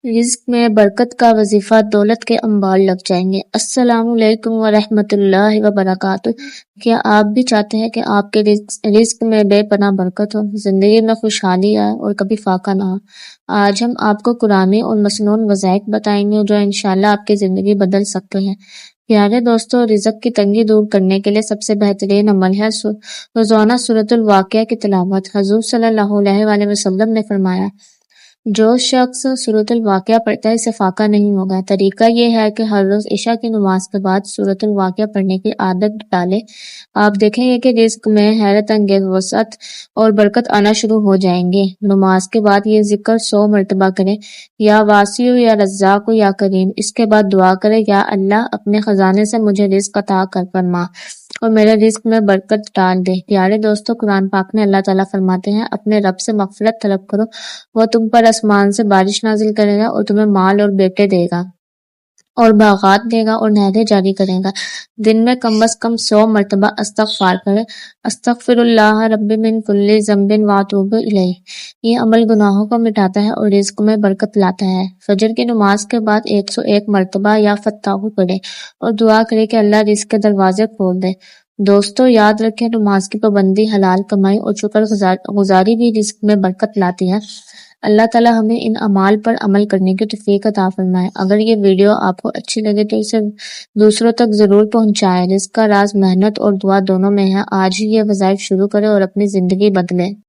رزق میں برکت کا وظیفہ دولت کے انبار لگ جائیں گے۔ السلام علیکم ورحمۃ اللہ وبرکاتہ۔ کیا آپ بھی چاہتے ہیں کہ آپ کے رزق میں بے پناہ برکت ہو، زندگی میں خوشحالی آئے اور کبھی فاقہ نہ ہو؟ آج ہم آپ کو قرآنی اور مسنون وظائف بتائیں گے جو انشاءاللہ آپ کی زندگی بدل سکتے ہیں۔ پیارے دوستو، رزق کی تنگی دور کرنے کے لیے سب سے بہترین عمل ہے روزانہ سورۃ الواقعہ کی تلاوت۔ حضور صلی اللہ علیہ وآلہ وسلم نے فرمایا، جو شخص سورۃ الواقعہ پڑھتا ہے اسے فاقہ نہیں ہوگا۔ طریقہ یہ ہے کہ ہر روز عشاء کی نماز کے بعد سورۃ الواقعہ پڑھنے کی عادت ڈالے۔ آپ دیکھیں گے کہ رزق میں حیرت انگیز وسعت اور برکت آنا شروع ہو جائیں گے۔ نماز کے بعد یہ ذکر 100 مرتبہ کریں، یا واسع یا رزاق یا کریم۔ اس کے بعد دعا کریں، یا اللہ اپنے خزانے سے مجھے رزق عطا کر فرما اور میرے رزق میں برکت ڈال دے۔ پیارے دوستو، قرآن پاک میں اللہ تعالیٰ فرماتے ہیں، اپنے رب سے مغفرت طلب کرو، وہ تم پر آسمان سے بارش نازل کرے گا اور تمہیں مال اور بیٹے دے گا اور باغات دے گا اور نہریں جاری کرے گا۔ دن میں کم از کم 100 مرتبہ استغفار کرے، استغفر اللہ ربی من کل ذنب واتوب الیہ۔ یہ عمل گناہوں کو مٹاتا ہے اور رزق میں برکت لاتا ہے۔ فجر کی نماز کے بعد 101 مرتبہ یا فتح پڑھے اور دعا کرے کہ اللہ رزق کے دروازے کھول دے۔ دوستو، یاد رکھیں، نماز کی پابندی، حلال کمائی اور شکر گزاری بھی رزق میں برکت لاتی ہے۔ اللہ تعالیٰ ہمیں ان اعمال پر عمل کرنے کی توفیق عطا فرمائے۔ اگر یہ ویڈیو آپ کو اچھی لگے تو اسے دوسروں تک ضرور پہنچائیں۔ رزق کا راز محنت اور دعا دونوں میں ہے۔ آج ہی یہ وظائف شروع کریں اور اپنی زندگی بدلیں۔